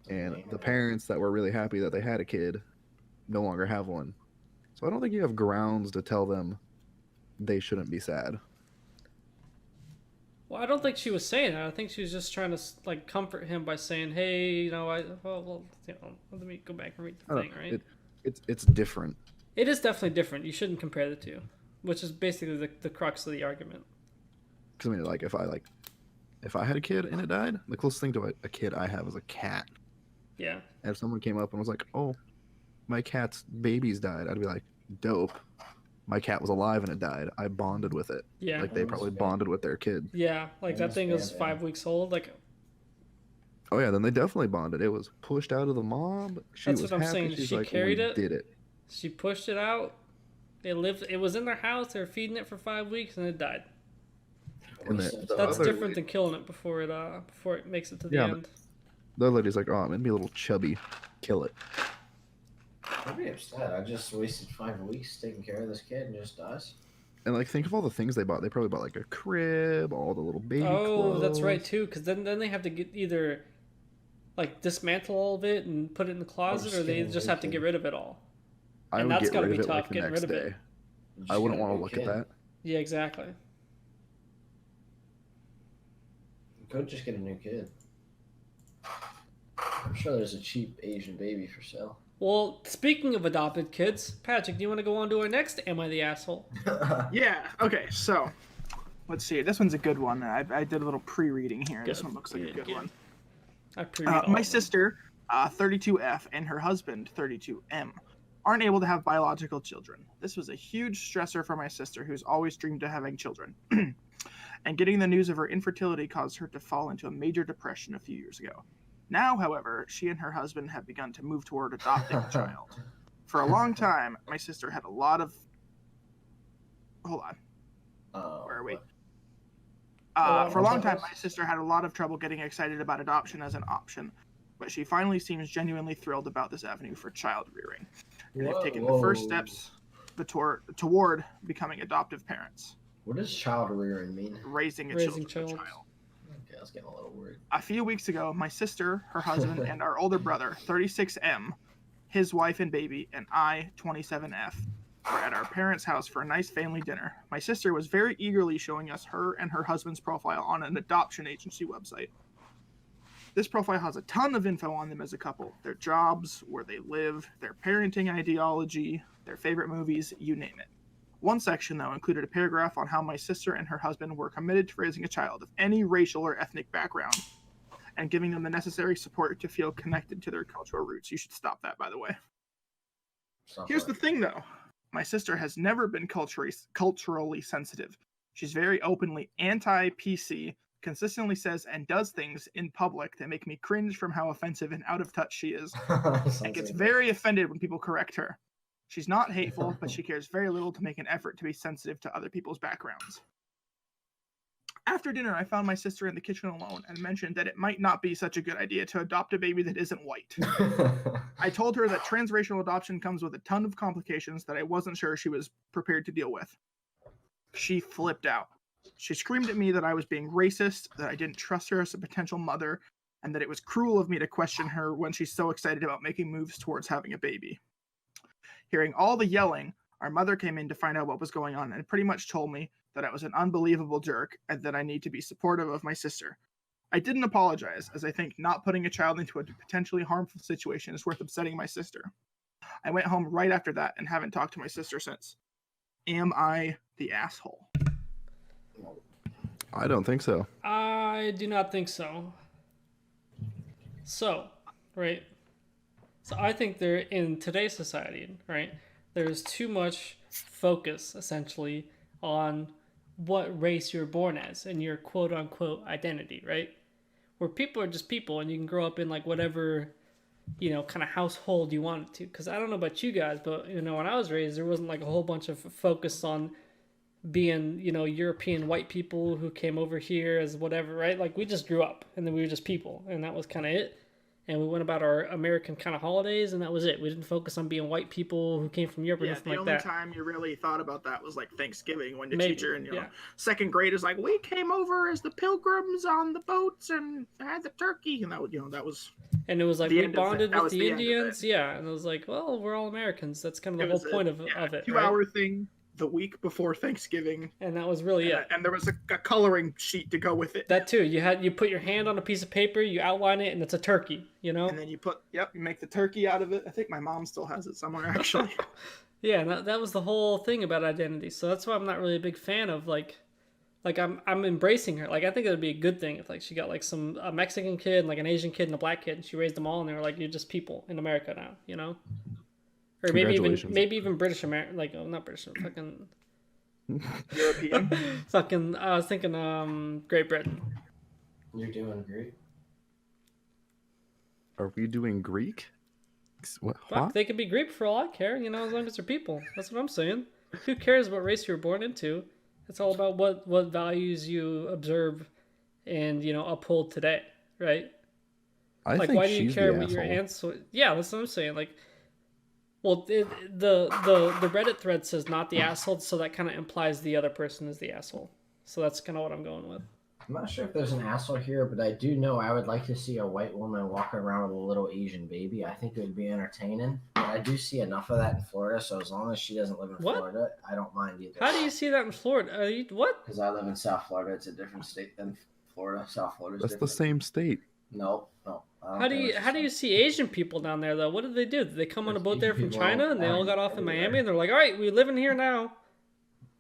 And the parents that were really happy that they had a kid no longer have one. So I don't think you have grounds to tell them they shouldn't be sad. Well, I don't think she was saying that. I think she was just trying to like comfort him by saying, "Hey, let me go back and read the thing, right?" It's different. It is definitely different. You shouldn't compare the two, which is basically the crux of the argument. Because I mean, like if I had a kid and it died, the closest thing to a kid I have is a cat. Yeah. And if someone came up and was like, "Oh, my cat's babies died," I'd be like, "Dope. My cat was alive and it died. I bonded with it." Yeah. Like they probably bonded with their kid. Yeah, like that thing was 5 weeks old. Like, Oh yeah, then they definitely bonded. It was pushed out of the mom. She That's was what I'm happy. saying. She's She like, carried "We it. did it." she pushed it out. It lived. It was in their house. They were feeding it for 5 weeks, and it died. And Waste of That's time. different than killing it before it makes it to the Yeah, end. The other lady's like, oh, I'm gonna be a little chubby. Kill it. I'd be upset. I just wasted 5 weeks taking care of this kid and just dies. And like, think of all the things they bought. They probably bought like a crib, all the little baby clothes. That's right too. Because then they have to get either like dismantle all of it and put it in the closet, just or they get a just new have to kid. get rid of it all. I And would that's get gotta rid be of it tough, like the getting next rid of it. day. Just I wouldn't get a want to new look kid. at that. Yeah, exactly. You could just get a new kid. I'm sure there's a cheap Asian baby for sale. Well, speaking of adopted kids, Patrick, do you want to go on to our next Am I the Asshole? Yeah. Okay. So, let's see. This one's a good one. I did a little pre-reading here. This Good. one looks like a Good, good good. one. I pre-read all My of them. sister, 32F, and her husband, 32M, aren't able to have biological children. This was a huge stressor for my sister, who's always dreamed of having children. And getting the news of her infertility caused her to fall into a major depression a few years ago. Now, however, she and her husband have begun to move toward adopting a child. For a long time, my sister had a lot of. Hold on. Where are we? For a long time, my sister had a lot of trouble getting excited about adoption as an option, but she finally seems genuinely thrilled about this avenue for child rearing, and have taken the first steps toward becoming adoptive parents. What does child rearing mean? Raising a Raising child. Okay, I was getting a little worried. A few weeks ago, my sister, her husband, and our older brother, 36M, his wife and baby, and I, 27F, were at our parents' house for a nice family dinner. My sister was very eagerly showing us her and her husband's profile on an adoption agency website. This profile has a ton of info on them as a couple: their jobs, where they live, their parenting ideology, their favorite movies, you name it. One section, though, included a paragraph on how my sister and her husband were committed to raising a child of any racial or ethnic background and giving them the necessary support to feel connected to their cultural roots. You should stop that, by the way. Here's the thing, though. My sister has never been culturally sensitive. She's very openly anti-PC, consistently says and does things in public that make me cringe from how offensive and out of touch she is, and gets very offended when people correct her. She's not hateful, but she cares very little to make an effort to be sensitive to other people's backgrounds. After dinner, I found my sister in the kitchen alone and mentioned that it might not be such a good idea to adopt a baby that isn't white. I told her that transracial adoption comes with a ton of complications that I wasn't sure she was prepared to deal with. She flipped out. She screamed at me that I was being racist, that I didn't trust her as a potential mother, and that it was cruel of me to question her when she's so excited about making moves towards having a baby. Hearing all the yelling, our mother came in to find out what was going on and pretty much told me that I was an unbelievable jerk and that I need to be supportive of my sister. I didn't apologize, as I think not putting a child into a potentially harmful situation is worth upsetting my sister. I went home right after that and haven't talked to my sister since. Am I the asshole? I don't think so. I do not think so. So, right. So I think there, in today's society, right, there's too much focus, essentially, on what race you're born as and your quote-unquote identity, right? Where people are just people, and you can grow up in, like, whatever, kind of household you want to. Because I don't know about you guys, but, when I was raised, there wasn't, like, a whole bunch of focus on being, European white people who came over here as whatever, right? Like, we just grew up, and then we were just people, and that was kind of it. And we went about our American kind of holidays, and that was it. We didn't focus on being white people who came from Europe or anything like that. The only time you really thought about that was like Thanksgiving, when the Maybe, teacher in yeah. second grade is like, "We came over as the pilgrims on the boats and had the turkey," and that was. And it was like the we end of bonded it. That with was the the end of Indians, it. yeah. And it was like, well, we're all Americans. That's kind of the It whole was point of it, right? 2-hour thing the week before Thanksgiving, And that was really it. and there was a coloring sheet to go with it. That too. You put your hand on a piece of paper, you outline it, and it's a turkey. And then you make the turkey out of it. I think my mom still has it somewhere, actually. Yeah, and that was the whole thing about identity. So that's why I'm not really a big fan of like I'm embracing her. Like, I think it would be a good thing if, like, she got like a Mexican kid and like an Asian kid and a black kid, and she raised them all, and they were like, you're just people in America now, Or maybe even British American, like, not British, fucking European. fucking. I was thinking Great Britain. You're doing great. Are we doing Greek? What? Fuck, Huh? they could be Greek for all I care, as long as they're people. That's what I'm saying. Who cares what race you were born into? It's all about what values you observe and uphold today, right? I Like, think why do you she's care the what your asshole. answer? Yeah, that's what I'm saying. Like, well, the Reddit thread says not the asshole, so that kind of implies the other person is the asshole. So that's kind of what I'm going with. I'm not sure if there's an asshole here, but I do know I would like to see a white woman walking around with a little Asian baby. I think it would be entertaining. But I do see enough of that in Florida, so as long as she doesn't live in What? Florida, I don't mind either. How do you see that in Florida? What? Because I live in South Florida. It's a different state than Florida. South Florida's That's different. the same state. No. How do you see Asian people down there though? What did they do? Did they come on a boat there from China and they all got off in Miami and they're like, all right, we live in here now?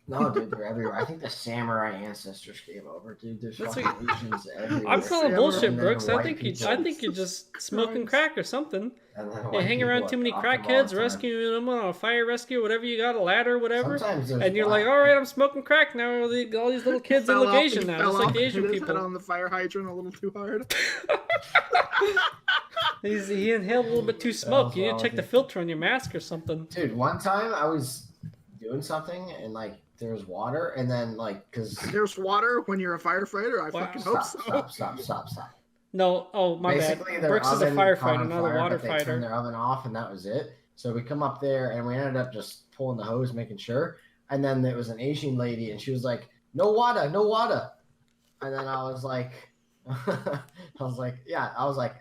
No, dude, they're everywhere. I think the samurai ancestors came over, dude. There's fucking Asians everywhere. I'm calling bullshit, And then Brooks. I white think people. you're just smoking crack or something. And then You white hang people around too many adopt them all crackheads, the time. rescuing them on a fire rescue, whatever you got, a ladder, whatever. Sometimes there's And you're black like, all right, I'm smoking crack now. All these little kids that Fell look off- Asian he now, fell just like off, the Asian hit his head people. on the fire hydrant a little too hard. He inhaled a little bit too smoke. You need wrong to check with the you? filter on your mask or something. Dude, one time I was doing something and like there was water and then like because There's water when you're a firefighter. I Wow. fucking hope so. stop. No, oh my Basically, bad. their Brooks is a oven firefighter, caught on not a fire, water but they turned fighter. their oven off and that was it. So we come up there and we ended up just pulling the hose, making sure. And then there was an Asian lady and she was like, "No water, no water." And then I was like,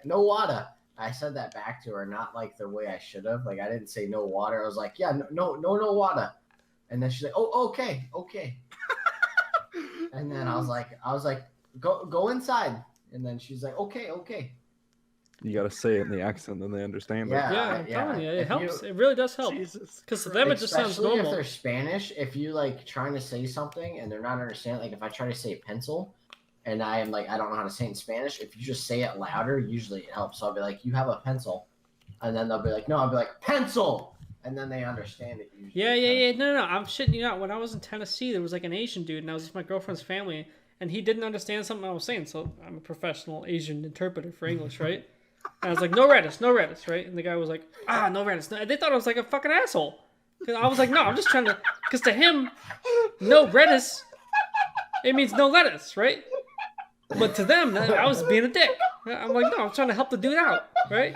"No water." I said that back to her, not like the way I should have. Like I didn't say no water. I was like, "Yeah, no water." And then she's like, "Oh, okay." And then I was like, go inside. And then she's like, okay. You gotta say it in the accent, then they understand it. Yeah. Yeah, I'm telling you, it If helps. It really does help. Jesus. Because to them, it just sounds Especially if normal. they're Spanish, if you like trying to say something and they're not understanding, like if I try to say pencil and I am like, I don't know how to say it in Spanish, if you just say it louder, usually it helps. So I'll be like, "You have a pencil." And then they'll be like, "No," I'll be like, "Pencil." And then they understand it usually. Yeah. No. I'm shitting you out. When I was in Tennessee, there was like an Asian dude, and I was with my girlfriend's family, and he didn't understand something I was saying. So I'm a professional Asian interpreter for English, right? And I was like, no Redis, right? And the guy was like, no Redis. No. They thought I was like a fucking asshole. 'Cause I was like, no, I'm just trying to. Because to him, no Redis, it means no lettuce, right? But to them, I was being a dick. I'm like, no, I'm trying to help the dude out, right?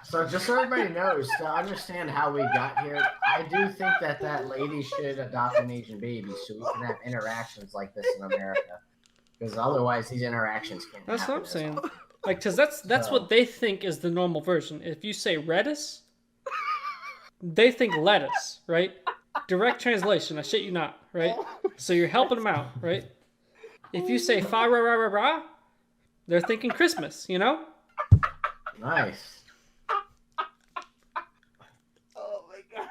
So just so everybody knows, to understand how we got here, I do think that lady should adopt an Asian baby so we can have interactions like this in America. Because otherwise, these interactions can't That's happen. what I'm saying. Like, because that's what they think is the normal version. If you say Redis, they think lettuce, right? Direct translation, I shit you not, right? So you're helping them out, right? If you say fa ra ra ra ra, they're thinking Christmas, you know? Nice. Oh my god.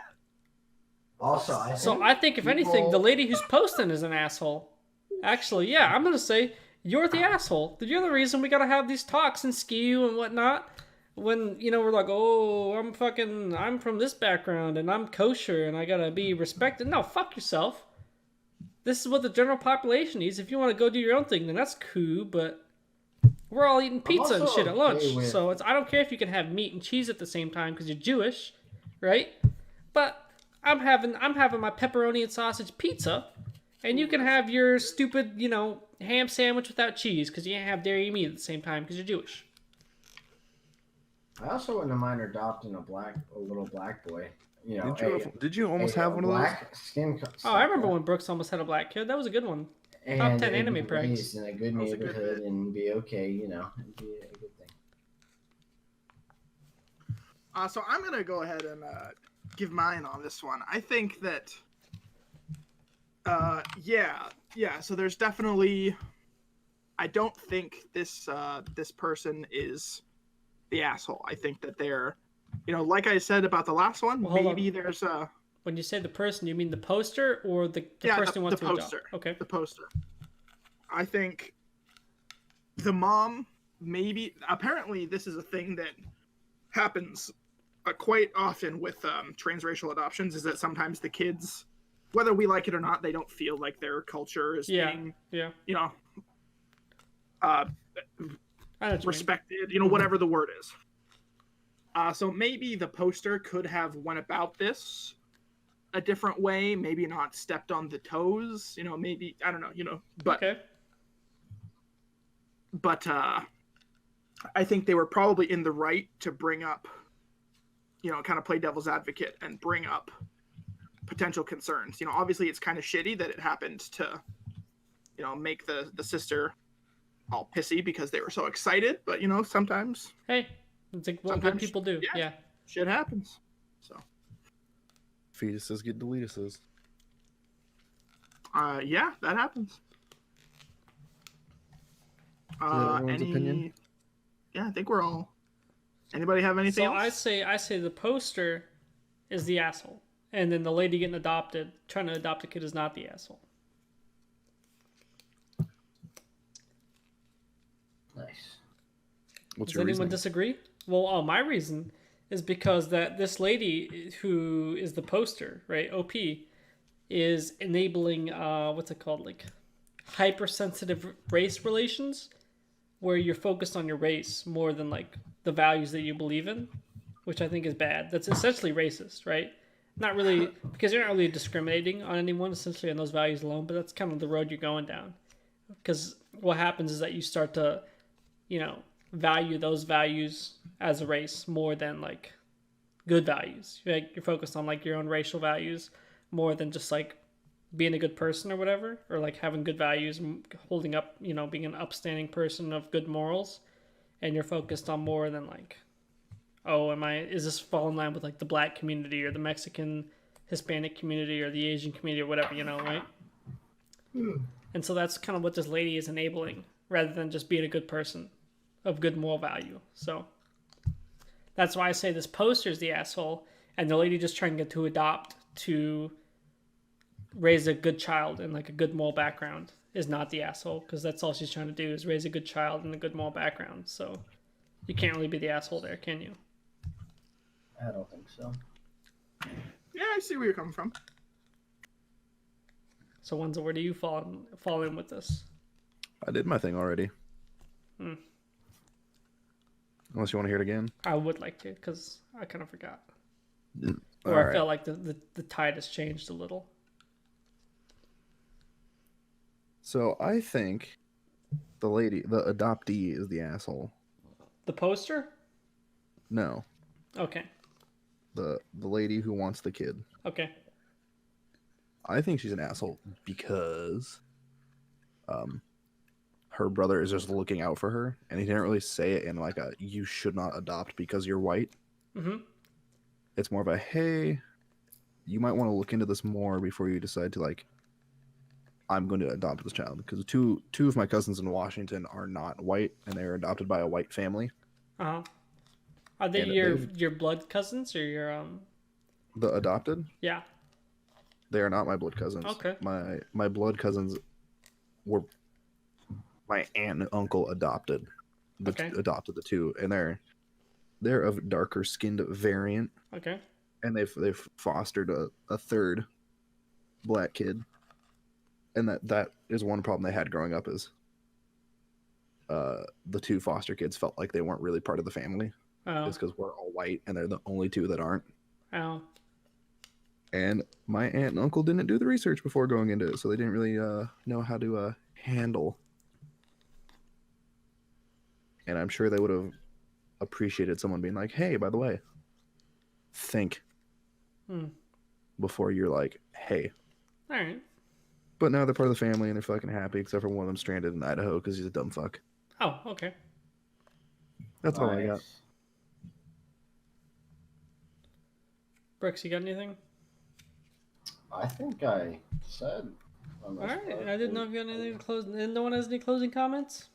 Also, I think if anything, the lady who's posting is an asshole. Actually, yeah, I'm gonna say you're the asshole. You're the reason we gotta have these talks and skew and whatnot. When we're like, oh, I'm from this background and I'm kosher and I gotta be respected. No, fuck yourself. This is what the general population needs. If you want to go do your own thing, then that's cool. But we're all eating pizza and also shit at lunch, okay with- so I don't care if you can have meat and cheese at the same time because you're Jewish, right? But I'm having my pepperoni and sausage pizza, and you can have your stupid ham sandwich without cheese because you can't have dairy meat at the same time because you're Jewish. I also wouldn't mind adopting a little black boy. Did you almost have one of those? black skin. Oh, I remember when Brooks almost had a black kid. That was a good one. and top 10 it'd anime be pranks. raised in a good That was a good neighborhood and be okay. It'd be a good thing. So I'm gonna go ahead and give mine on this one. I think that, yeah. So there's definitely, I don't think this person is the asshole. I think that they're, like I said about the last one, Well, hold maybe on. there's When you say the person, you mean the poster or the person who wants the to poster. adopt? Okay. The poster. I think the mom apparently this is a thing that happens quite often with transracial adoptions, is that sometimes the kids, whether we like it or not, they don't feel like their culture is being Yeah. uh, I know what you mean. respected, whatever the word is. So maybe the poster could have went about this a different way, maybe not stepped on the toes, maybe, I don't know, but Okay. I think they were probably in the right to bring up, kind of play devil's advocate and bring up potential concerns. Obviously it's kind of shitty that it happened to, make the sister all pissy because they were so excited, but sometimes Hey, it's like what good sometimes people do. Yeah. shit happens. So Fetuses get deletuses. yeah, that happens. Is that everyone's opinion? Yeah, I think we're all. Anybody have anything So else? I say the poster is the asshole, and then the lady getting adopted, trying to adopt a kid, is not the asshole. Nice. What's Does your anyone reasoning? disagree? Well, my reason is because that this lady who is the poster, right, OP, is enabling what's it called, like hypersensitive race relations, where you're focused on your race more than like the values that you believe in, which I think is bad. That's essentially racist, right? Not really, because you're not really discriminating on anyone essentially on those values alone, but that's kind of the road you're going down. Because what happens is that you start to, value those values as a race more than like good values. You're focused on like your own racial values more than just like being a good person or whatever, or like having good values, holding up, being an upstanding person of good morals, and you're focused on more than like, oh, is this fall in line with like the black community or the Mexican Hispanic community or the Asian community or whatever, right? And so that's kind of what this lady is enabling, rather than just being a good person of good moral value. So that's why I say this poster is the asshole, and the lady just trying to adopt to raise a good child in like a good moral background is not the asshole, because that's all she's trying to do is raise a good child in a good moral background. So you can't really be the asshole there, can you? I don't think so. Yeah, I see where you're coming from. So Wenzel, where do you fall in with this? I did my thing already. Unless you want to hear it again. I would like to, because I kind of forgot. All Or I right. felt like the tide has changed a little. So I think the adoptee is the asshole. The poster? No, Okay. the lady who wants the kid. Okay. I think she's an asshole because her brother is just looking out for her, and he didn't really say it in like a "you should not adopt because you're white." Mm-hmm. It's more of a "hey, you might want to look into this more before you decide to like I'm going to adopt this child," because two of my cousins in Washington are not white, and they were adopted by a white family. Uh-huh. Are they And your blood cousins or your The adopted? Yeah. They are not my blood cousins. Okay. My blood cousins were my aunt and uncle adopted the two, and they're of darker skinned variant, Okay. and they've fostered a third black kid, and that is one problem they had growing up is the two foster kids felt like they weren't really part of the family. Oh. It's because we're all white and they're the only two that aren't. Oh. And my aunt and uncle didn't do the research before going into it, so they didn't really know how to handle. And I'm sure they would have appreciated someone being like, "Hey, by the way, think before you're like, hey." All right. But now they're part of the family and they're fucking happy, except for one of them stranded in Idaho because he's a dumb fuck. Oh, okay. That's all I got. Brooks, you got anything? I think I said. All right. I didn't know if you had anything to close. And no one has any closing comments?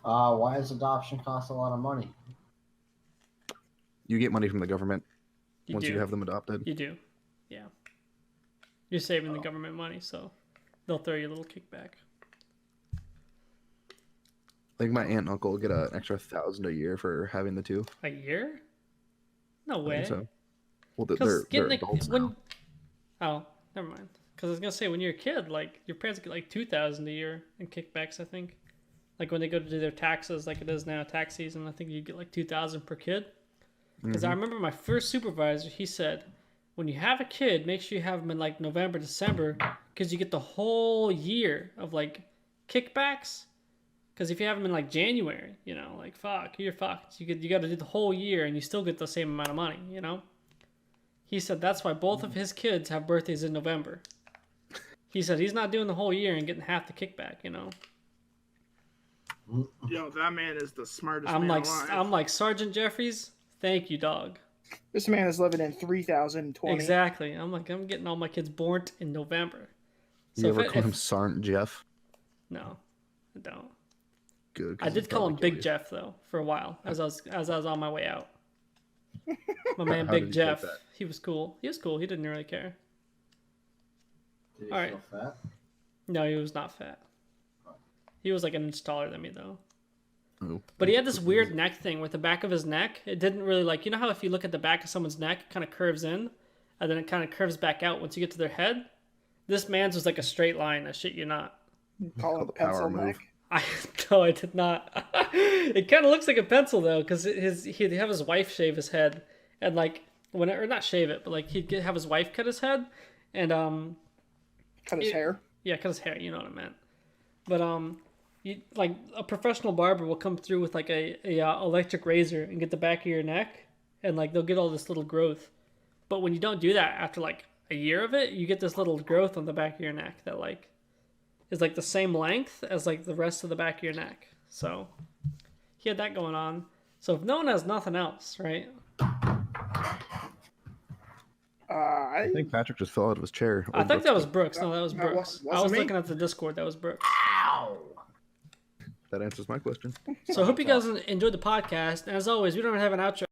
Why does adoption cost a lot of money? You get money from the government You once do. you have them adopted. You do. Yeah. You're saving the government money, so they'll throw you a little kickback. I think my aunt and uncle get an extra $1,000 a year for having the two. A year? No I way. think so. Well, Because they're adults now. Oh, never mind. Because I was gonna say when you're a kid, like your parents get like $2,000 a year in kickbacks. I think, like when they go to do their taxes, like it is now tax season. I think you get like $2,000 per kid. Because I remember my first supervisor, he said, when you have a kid, make sure you have them in like November, December, because you get the whole year of like kickbacks. Because if you have them in like January, you know, like fuck, you're fucked. You got to do the whole year, and you still get the same amount of money, you know. He said that's why both of his kids have birthdays in November. He said he's not doing the whole year and getting half the kickback, you know. Yo, that man is the smartest I'm man like alive. I'm like Sergeant Jeffries. Thank you, dog. This man is living in 3020. Exactly. I'm like I'm getting all my kids born in November. You ever if- call him if- Sergeant Jeff? No, I don't. Good. I did call him Big Jeff though for a while as I was on my way out. My man How Big did he take Jeff, that? he was cool. He was cool. He didn't really care. Did he All right. feel fat? No, he was not fat. He was like an inch taller than me though. Oh. But he had this weird neck thing with the back of his neck. It didn't really like, you know how if you look at the back of someone's neck, it kind of curves in, and then it kind of curves back out once you get to their head. This man's was like a straight line. I shit you not. Call it the power pencil move. neck. No, I did not. It kind of looks like a pencil though, because he'd have his wife shave his head, and like or not shave it, but like have his wife cut his head, and Cut his hair. yeah, cut his hair. You know what I meant. But you, like a professional barber will come through with like a electric razor and get the back of your neck, and like they'll get all this little growth. But when you don't do that after like a year of it, you get this little growth on the back of your neck that like is like the same length as like the rest of the back of your neck. So he had that going on. So if no one has nothing else, right? I think Patrick just fell out of his chair. I think that was Brooks. No, that was That Brooks. wasn't I was me. looking at the Discord. That was Brooks. Ow! That answers my question. So I hope you guys enjoyed the podcast. And as always, we don't have an outro.